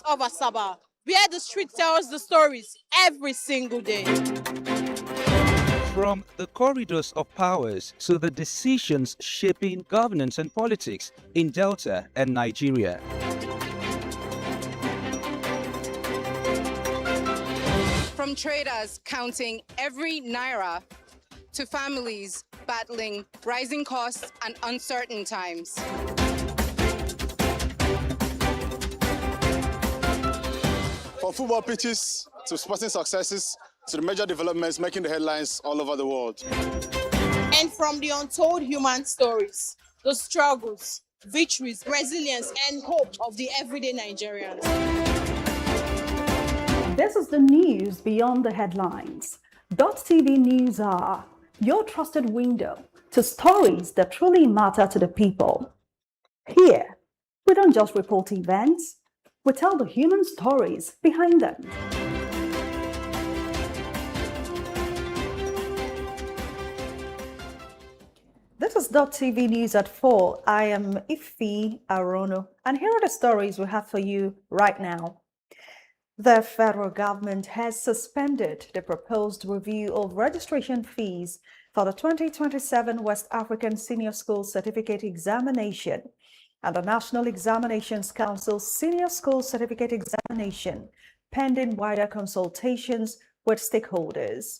of Asaba, where the street tells the stories every single day. From the corridors of powers to the decisions shaping governance and politics in Delta and Nigeria. From traders counting every naira to families battling rising costs and uncertain times. From football pitches to sporting successes to the major developments making the headlines all over the world. And from the untold human stories, the struggles, victories, resilience, and hope of the everyday Nigerians. This is the news beyond the headlines. Dott TV News are your trusted window to stories that truly matter to the people. Here, we don't just report events, we tell the human stories behind them. This is Dott TV News at 4. I am Ife Arono, and here are the stories we have for you right now. The federal government has suspended the proposed review of registration fees for the 2027 West African Senior School Certificate Examination and the National Examinations Council Senior School Certificate Examination, pending wider consultations with stakeholders.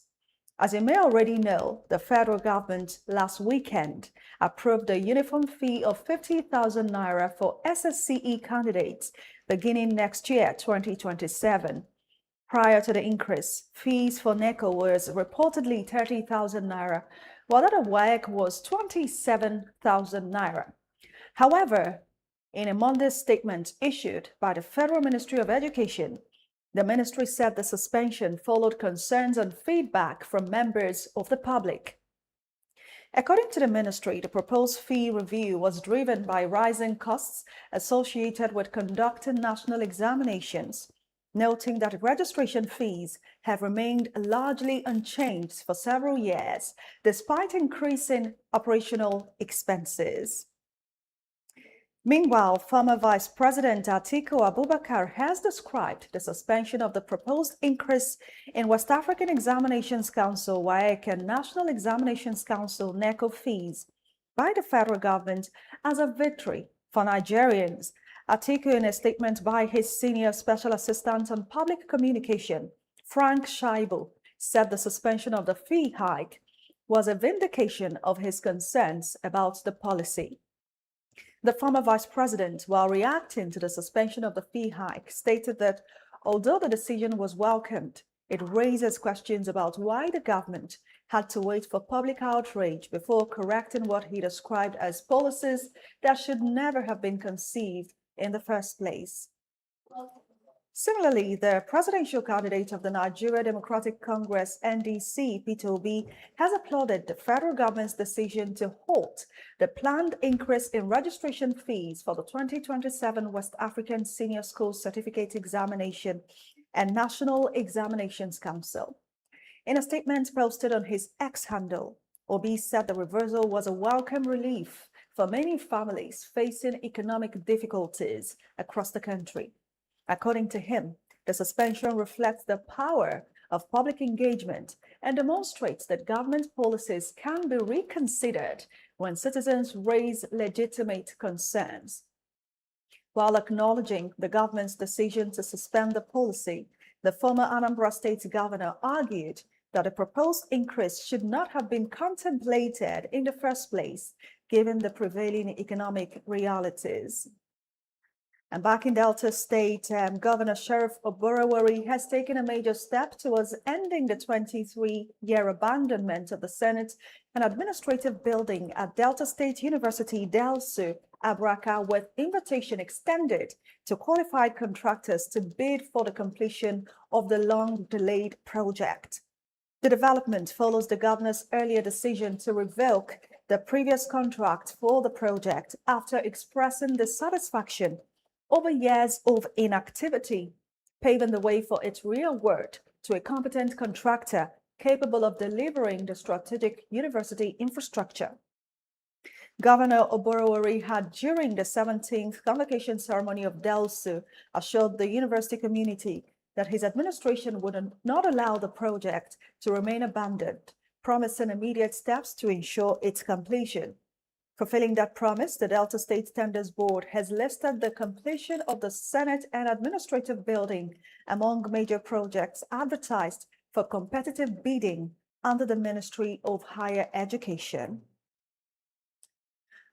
As you may already know, the federal government last weekend approved a uniform fee of 50,000 naira for SSCE candidates beginning next year, 2027. Prior to the increase, fees for NECO was reportedly 30,000 naira, while that of WAEC was 27,000 naira. However, in a Monday statement issued by the Federal Ministry of Education, the ministry said the suspension followed concerns and feedback from members of the public. According to the ministry, the proposed fee review was driven by rising costs associated with conducting national examinations, noting that registration fees have remained largely unchanged for several years, despite increasing operational expenses. Meanwhile, former Vice President Atiku Abubakar has described the suspension of the proposed increase in West African Examinations Council (WAEC) and National Examinations Council (NECO) fees by the federal government as a victory for Nigerians. Atiku, in a statement by his senior special assistant on public communication, Frank Shaibu, said the suspension of the fee hike was a vindication of his concerns about the policy. The former vice president, while reacting to the suspension of the fee hike, stated that although the decision was welcomed, it raises questions about why the government had to wait for public outrage before correcting what he described as policies that should never have been conceived in the first place. Similarly, the presidential candidate of the Nigeria Democratic Congress (NDC), Peter Obi, has applauded the federal government's decision to halt the planned increase in registration fees for the 2027 West African Senior School Certificate Examination and National Examinations Council. In a statement posted on his X handle, Obi said the reversal was a welcome relief for many families facing economic difficulties across the country. According to him, the suspension reflects the power of public engagement and demonstrates that government policies can be reconsidered when citizens raise legitimate concerns. While acknowledging the government's decision to suspend the policy, the former Anambra State governor argued that the proposed increase should not have been contemplated in the first place, given the prevailing economic realities. And back in Delta State, Governor Sheriff Oborowori has taken a major step towards ending the 23-year abandonment of the Senate and Administrative Building at Delta State University, Delsu, Abraka, with invitation extended to qualified contractors to bid for the completion of the long-delayed project. The development follows the governor's earlier decision to revoke the previous contract for the project after expressing dissatisfaction over years of inactivity, paving the way for its reaward to a competent contractor capable of delivering the strategic university infrastructure. Governor Oborowori had, during the 17th convocation ceremony of DELSU, assured the university community that his administration would not allow the project to remain abandoned, promising immediate steps to ensure its completion. Fulfilling that promise, the Delta State Tenders Board has listed the completion of the Senate and Administrative Building among major projects advertised for competitive bidding under the Ministry of Higher Education.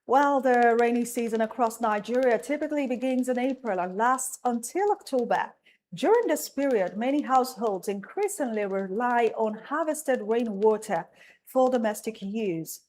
Well, the rainy season across Nigeria typically begins in April and lasts until October. During this period, many households increasingly rely on harvested rainwater for domestic use.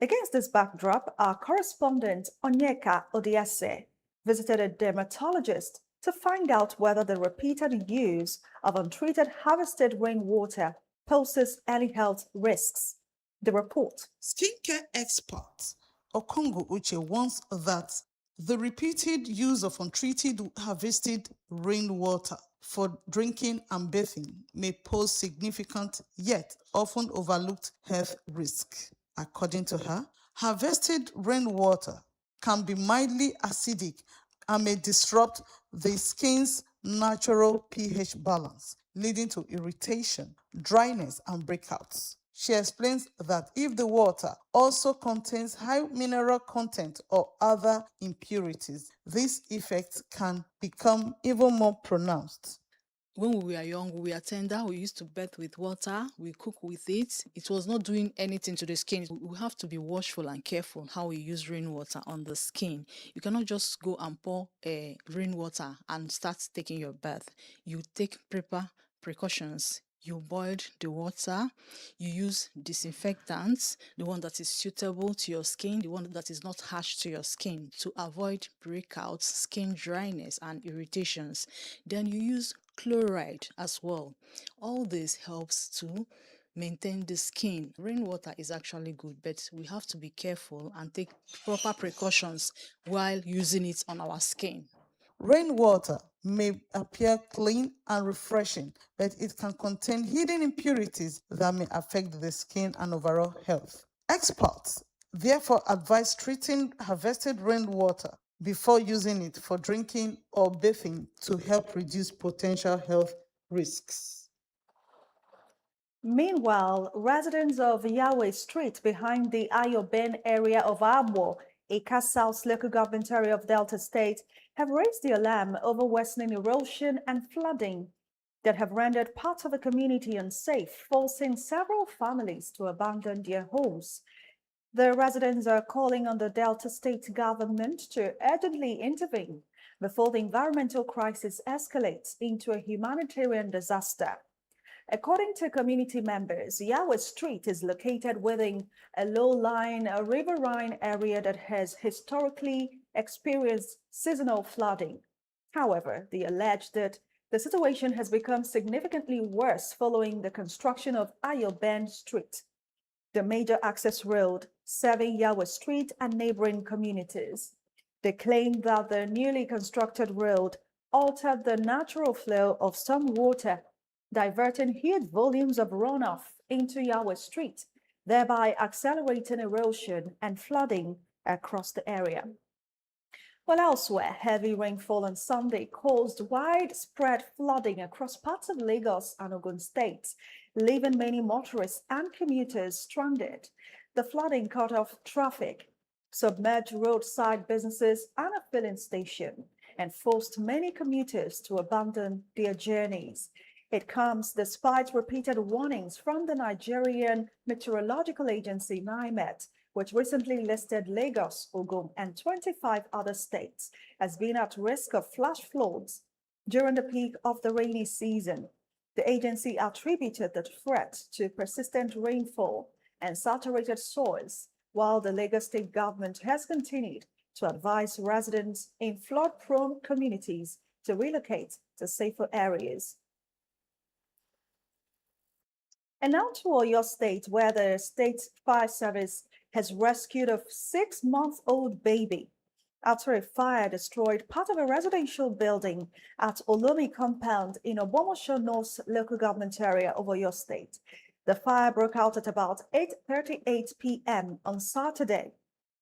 Against this backdrop, our correspondent Onyeka Odiese visited a dermatologist to find out whether the repeated use of untreated harvested rainwater poses any health risks. The report. Skincare expert Okongo Uche warns that the repeated use of untreated harvested rainwater for drinking and bathing may pose significant yet often overlooked health risks. According to her, harvested rainwater can be mildly acidic and may disrupt the skin's natural pH balance, leading to irritation, dryness, and breakouts. She explains that if the water also contains high mineral content or other impurities, these effects can become even more pronounced. When we were young, we were tender, we used to bath with water, we cook with it. It was not doing anything to the skin. We have to be watchful and careful how we use rainwater on the skin. You cannot just go and pour rainwater and start taking your bath. You take proper precautions. You boiled the water, you use disinfectants, the one that is suitable to your skin, the one that is not harsh to your skin, to avoid breakouts, skin dryness, and irritations. Then you use chloride as well. All this helps to maintain the skin. Rainwater is actually good, but we have to be careful and take proper precautions while using it on our skin. Rainwater may appear clean and refreshing, but it can contain hidden impurities that may affect the skin and overall health. Experts therefore advise treating harvested rainwater before using it for drinking or bathing to help reduce potential health risks. Meanwhile, residents of Yahweh Street behind the Ayoben area of Abo, Ika South local government area of Delta State, have raised the alarm over worsening erosion and flooding that have rendered parts of the community unsafe, forcing several families to abandon their homes. The residents are calling on the Delta State government to urgently intervene before the environmental crisis escalates into a humanitarian disaster. According to community members, Yahweh Street is located within a low-lying riverine area that has historically experienced seasonal flooding. However, they allege that the situation has become significantly worse following the construction of Ayoben Street, the major access road serving Yahweh Street and neighboring communities. They claim that the newly constructed road altered the natural flow of some water, diverting huge volumes of runoff into Yahweh Street, thereby accelerating erosion and flooding across the area. While elsewhere, heavy rainfall on Sunday caused widespread flooding across parts of Lagos and Ogun states, leaving many motorists and commuters stranded. The flooding cut off traffic, submerged roadside businesses and a filling station, and forced many commuters to abandon their journeys. It comes despite repeated warnings from the Nigerian Meteorological Agency, NIMET, which recently listed Lagos, Ogun, and 25 other states as being at risk of flash floods during the peak of the rainy season. The agency attributed the threat to persistent rainfall and saturated soils, while the Lagos state government has continued to advise residents in flood-prone communities to relocate to safer areas. And now to Oyo State, where the state fire service has rescued a 6-month-old baby after a fire destroyed part of a residential building at Olomi compound in Obomosho North local government area of Oyo State. The fire broke out at about 8:38 p.m. on Saturday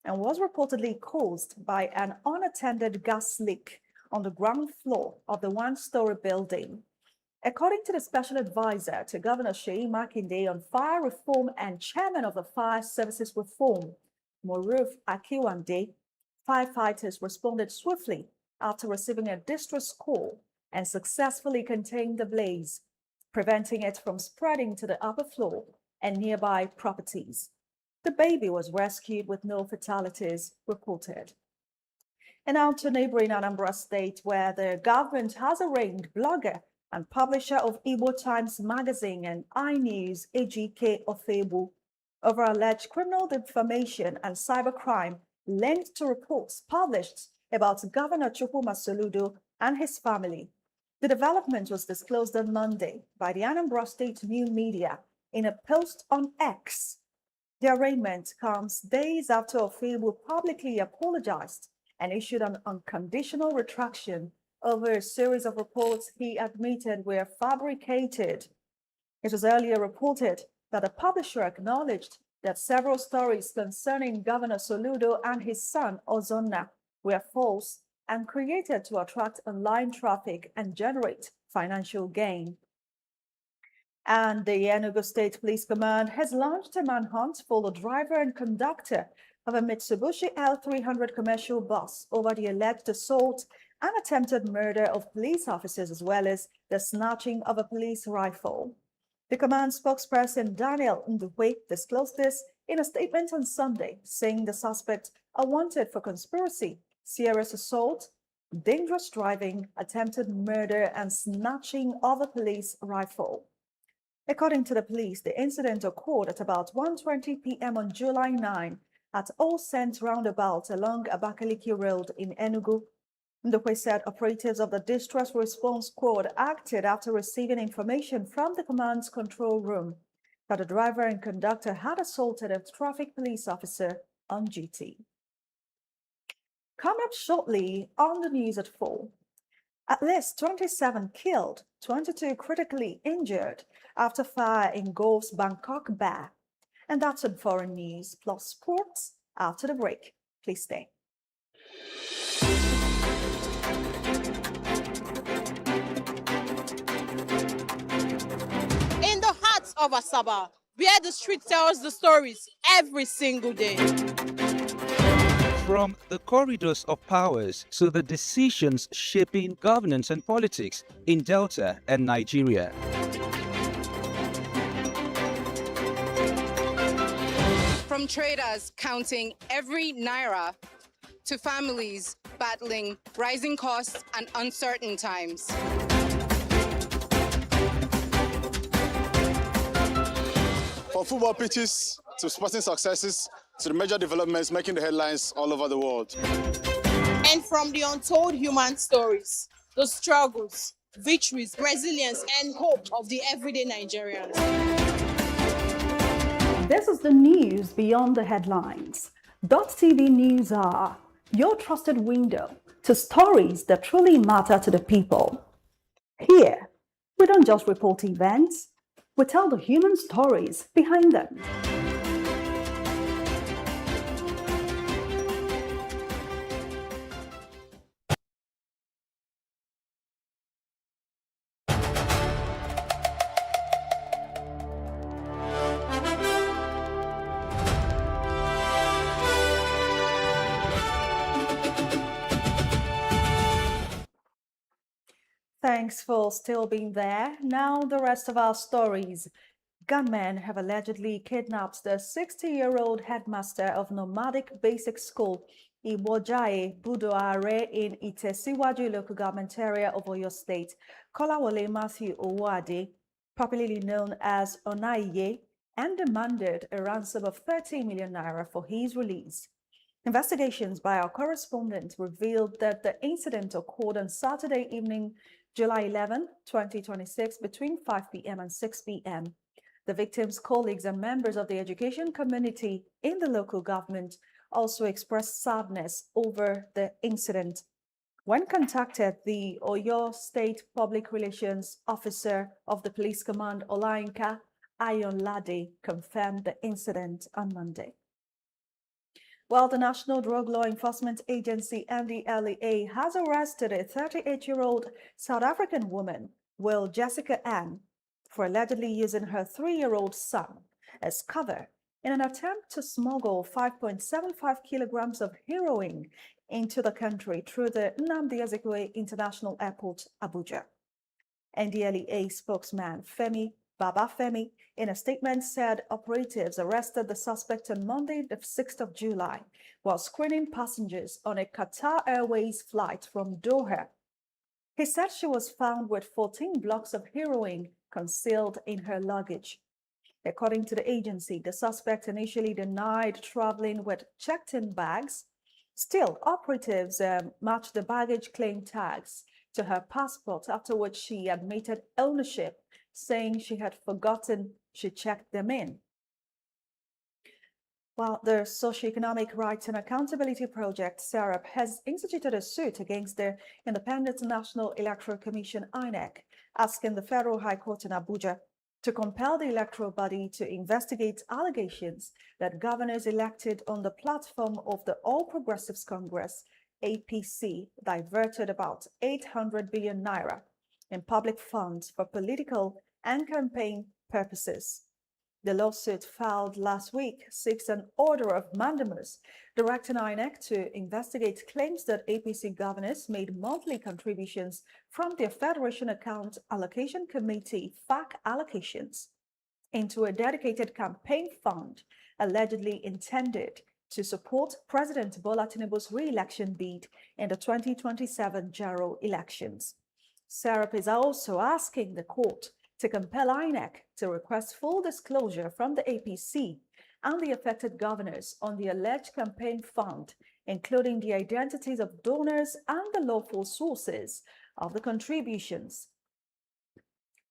and was reportedly caused by an unattended gas leak on the ground floor of the one-story building. According to the special advisor to Governor Seyi Makinde on fire reform and chairman of the Fire Services Reform, Moruf Akiwande, firefighters responded swiftly after receiving a distress call and successfully contained the blaze, preventing it from spreading to the upper floor and nearby properties. The baby was rescued with no fatalities reported. And now to neighboring Anambra State, where the government has arraigned blogger and publisher of Igbo Times magazine and iNews, Ejike Ofebu, over alleged criminal defamation and cybercrime linked to reports published about Governor Chukwuma Soludo and his family. The development was disclosed on Monday by the Anambra State New Media in a post on X. The arraignment comes days after Ofebu publicly apologized and issued an unconditional retraction over a series of reports he admitted were fabricated. It was earlier reported that the publisher acknowledged that several stories concerning Governor Soludo and his son Ozonna were false and created to attract online traffic and generate financial gain. And the Enugu State Police Command has launched a manhunt for the driver and conductor of a Mitsubishi L300 commercial bus over the alleged assault and attempted murder of police officers, as well as the snatching of a police rifle. The command spokesperson Daniel Ndukwe disclosed this in a statement on Sunday, saying the suspects are wanted for conspiracy, serious assault, dangerous driving, attempted murder, and snatching of a police rifle. According to the police, the incident occurred at about 1:20 p.m. on July 9 at All Saints Roundabout along Abakaliki Road in Enugu. Ndukwe said operatives of the Distress Response Squad acted after receiving information from the command's control room that the driver and conductor had assaulted a traffic police officer on duty. Coming up shortly on the news at 4. At least 27 killed, 22 critically injured after fire engulfs Bangkok bar. And that's on foreign news plus sports after the break. Please stay. In the heart of Asaba, where the street tells the stories every single day. From the corridors of powers to the decisions shaping governance and politics in Delta and Nigeria. From traders counting every naira to families battling rising costs and uncertain times. From football pitches to sporting successes to the major developments making the headlines all over the world. And from the untold human stories, the struggles, victories, resilience, and hope of the everyday Nigerians. This is the news beyond the headlines. Dott TV News are your trusted window to stories that truly matter to the people. Here, we don't just report events, we tell the human stories behind them. Thanks for still being there. Now the rest of our stories. Gunmen have allegedly kidnapped the 60-year-old headmaster of Nomadic Basic School, Ibojae Budoare in Itesiwaju local government area of Oyo State, Kolawole Matthew Owade, popularly known as Onaiye, and demanded a ransom of 30 million naira for his release. Investigations by our correspondent revealed that the incident occurred on Saturday evening, July 11, 2026, between 5 p.m. and 6 p.m. The victim's colleagues and members of the education community in the local government also expressed sadness over the incident. When contacted, the Oyo State Public Relations Officer of the Police Command, Olayinka Ayonlade, confirmed the incident on Monday. Well, the National Drug Law Enforcement Agency, NDLEA, has arrested a 38-year-old South African woman, Will Jessica Ann, for allegedly using her 3-year-old son as cover in an attempt to smuggle 5.75 kilograms of heroin into the country through the Nnamdi Azikiwe International Airport, Abuja. NDLEA spokesman Femi Babafemi, in a statement, said operatives arrested the suspect on Monday, the 6th of July, while screening passengers on a Qatar Airways flight from Doha. He said she was found with 14 blocks of heroin concealed in her luggage. According to the agency, the suspect initially denied traveling with checked-in bags. Still, operatives matched the baggage claim tags to her passport, after which she admitted ownership, saying she had forgotten she checked them in. Well, the Socioeconomic Rights and Accountability Project, SERAP, has instituted a suit against the Independent National Electoral Commission, INEC, asking the Federal High Court in Abuja to compel the electoral body to investigate allegations that governors elected on the platform of the All Progressives Congress, APC, diverted about 800 billion naira in public funds for political and campaign purposes. The lawsuit filed last week seeks an order of mandamus directing INEC to investigate claims that APC governors made monthly contributions from their Federation Account Allocation Committee (FAC) allocations into a dedicated campaign fund allegedly intended to support President Bola Tinubu's re-election bid in the 2027 general elections. SERAP is also asking the court to compel INEC to request full disclosure from the APC and the affected governors on the alleged campaign fund, including the identities of donors and the lawful sources of the contributions.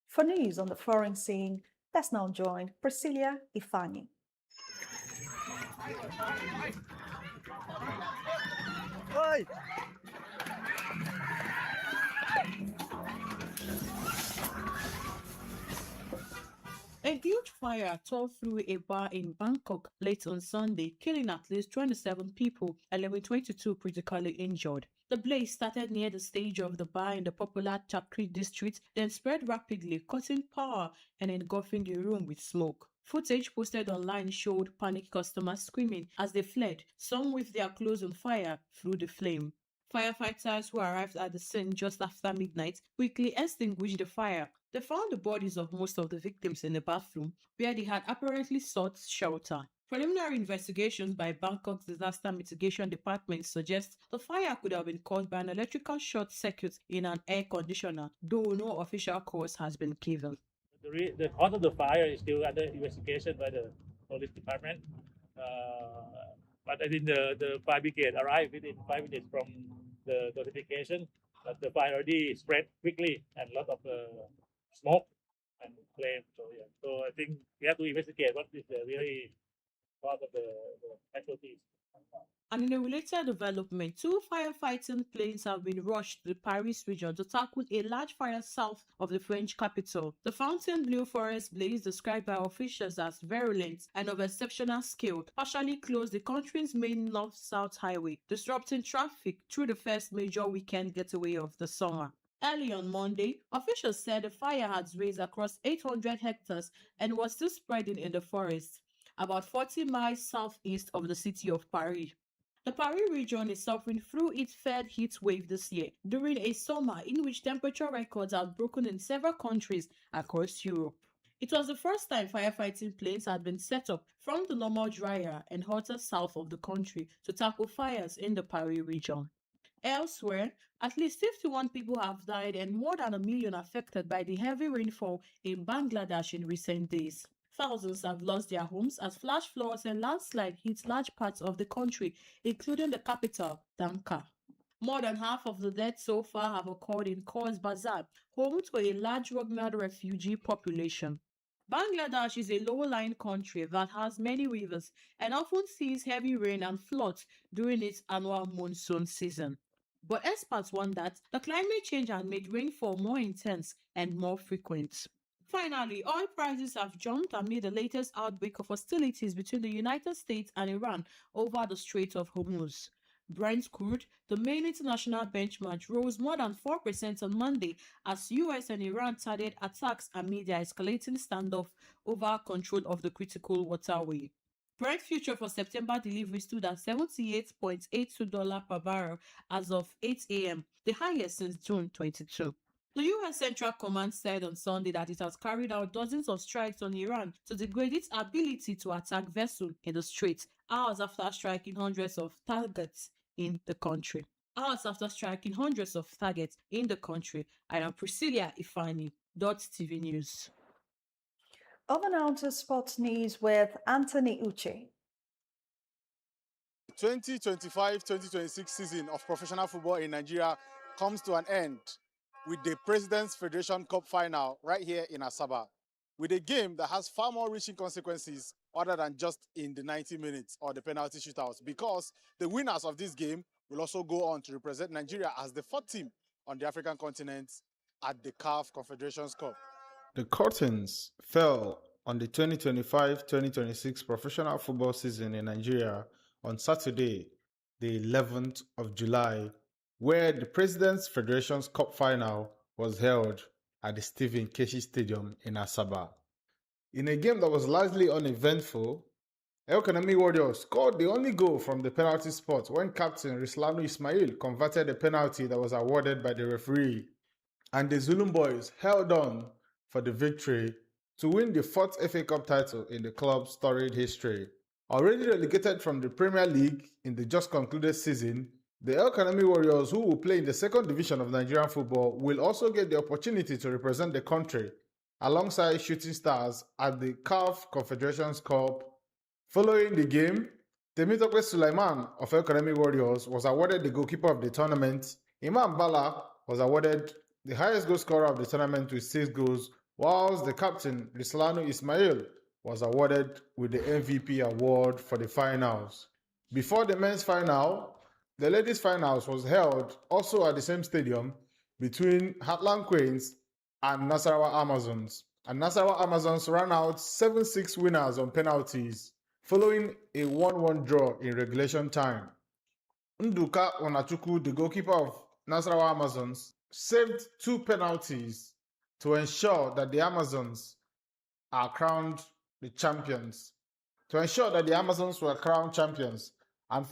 For news on the foreign scene, let's now join Priscilla Ifani. A huge fire tore through a bar in Bangkok late on Sunday, killing at least 27 people and leaving 22 critically injured. The blaze started near the stage of the bar in the popular Chakri district, then spread rapidly, cutting power and engulfing the room with smoke. Footage posted online showed panicked customers screaming as they fled, some with their clothes on fire through the flame. Firefighters who arrived at the scene just after midnight quickly extinguished the fire. They found the bodies of most of the victims in the bathroom, where they had apparently sought shelter. Preliminary investigations by Bangkok's Disaster Mitigation Department suggest the fire could have been caused by an electrical short circuit in an air conditioner, though no official cause has been given. The cause of the fire is still under investigation by the police department. But I think the fire brigade arrived within 5 minutes from the notification. But the fire already spread quickly and a lot of smoke and flame. So I think we have to investigate what is the really cause of the casualties. And in a related development, 2 firefighting planes have been rushed to the Paris region to tackle a large fire south of the French capital. The Fontainebleau forest blaze, described by officials as virulent and of exceptional scale, partially closed the country's main north-south highway, disrupting traffic through the first major weekend getaway of the summer. Early on Monday, officials said the fire had raged across 800 hectares and was still spreading in the forest, about 40 miles southeast of the city of Paris. The Paris region is suffering through its third heat wave this year, during a summer in which temperature records have broken in several countries across Europe. It was the first time firefighting planes had been set up from the normal drier and hotter south of the country to tackle fires in the Paris region. Elsewhere, at least 51 people have died and more than 1 million affected by the heavy rainfall in Bangladesh in recent days. Thousands have lost their homes as flash floods and landslides hit large parts of the country, including the capital, Dhaka. More than half of the deaths so far have occurred in Cox's Bazar, home to a large Rohingya refugee population. Bangladesh is a low-lying country that has many rivers and often sees heavy rain and floods during its annual monsoon season. But experts warn that the climate change has made rainfall more intense and more frequent. Finally, oil prices have jumped amid the latest outbreak of hostilities between the United States and Iran over the Strait of Hormuz. Brent crude, the main international benchmark, rose more than 4% on Monday as US and Iran started attacks amid their escalating standoff over control of the critical waterway. Brent future for September delivery stood at $78.82 per barrel as of 8 a.m., the highest since June 22. The U.S. Central Command said on Sunday that it has carried out dozens of strikes on Iran to degrade its ability to attack vessels in the strait, hours after striking hundreds of targets in the country. I am Priscilla Ifani, Dott TV News. Over now to sports news with Anthony Uche. 2025-2026 season of professional football in Nigeria comes to an end with the President's Federation Cup final right here in Asaba, with a game that has far more reaching consequences other than just in the 90 minutes or the penalty shootouts, because the winners of this game will also go on to represent Nigeria as the fourth team on the African continent at the CAF Confederations Cup. The curtains fell on the 2025-2026 professional football season in Nigeria on Saturday, the 11th of July, where the President's Federations Cup final was held at the Stephen Keshi Stadium in Asaba. In a game that was largely uneventful, El Kanemi Warriors scored the only goal from the penalty spot when captain Rislanu Ismail converted a penalty that was awarded by the referee, and the Zulum boys held on for the victory to win the fourth FA Cup title in the club's storied history. Already relegated from the Premier League in the just concluded season, the El Kanemi Warriors, who will play in the second division of Nigerian football, will also get the opportunity to represent the country alongside Shooting Stars at the CAF Confederations Cup. Following the game, Temitope Sulaiman of El Kanemi Warriors was awarded the goalkeeper of the tournament. Imam Bala was awarded the highest goal scorer of the tournament with 6 goals, whilst the captain Rislanu Ismail was awarded with the MVP award for the finals. Before the men's final, the ladies' finals was held also at the same stadium between Heartland Queens and Nasarawa Amazons. And Nasarawa Amazons ran out 7-6 winners on penalties, following a 1-1 draw in regulation time. Nduka Onachukwu, the goalkeeper of Nasarawa Amazons, saved 2 penalties to ensure that the Amazons are crowned the champions. And for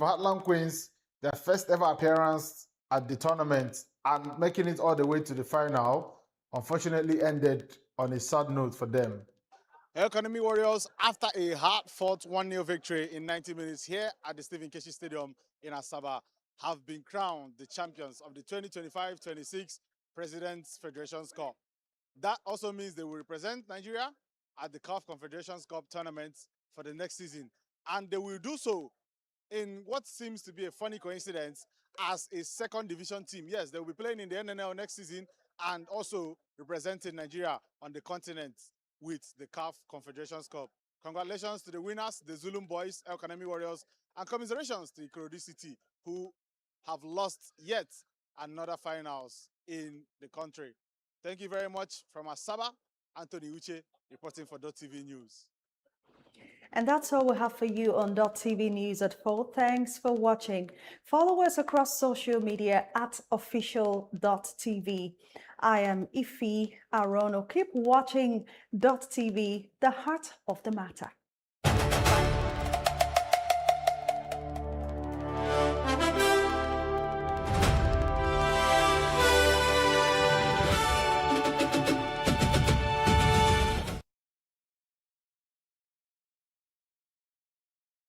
Heartland Queens, their first ever appearance at the tournament and making it all the way to the final, unfortunately ended on a sad note for them. El Kanemi Warriors, after a hard-fought 1-0 victory in 90 minutes here at the Stephen Keshi Stadium in Asaba, have been crowned the champions of the 2025-26 President's Federations Cup. That also means they will represent Nigeria at the CAF Confederations Cup tournament for the next season. And they will do so in what seems to be a funny coincidence as a second division team. Yes, they will be playing in the NNL next season and also representing Nigeria on the continent with the CAF Confederations Cup. Congratulations to the winners, the Zulum boys, El Kanemi Warriors, and commiserations to Ikorodu City, who have lost yet another finals in the country. Thank you very much. From Asaba, Anthony Uche, reporting for Dott TV News. And that's all we have for you on Dott TV News at 4. Thanks for watching. Follow us across social media at official.tv. I am Ifi Arono. Keep watching Dott TV, the heart of the matter.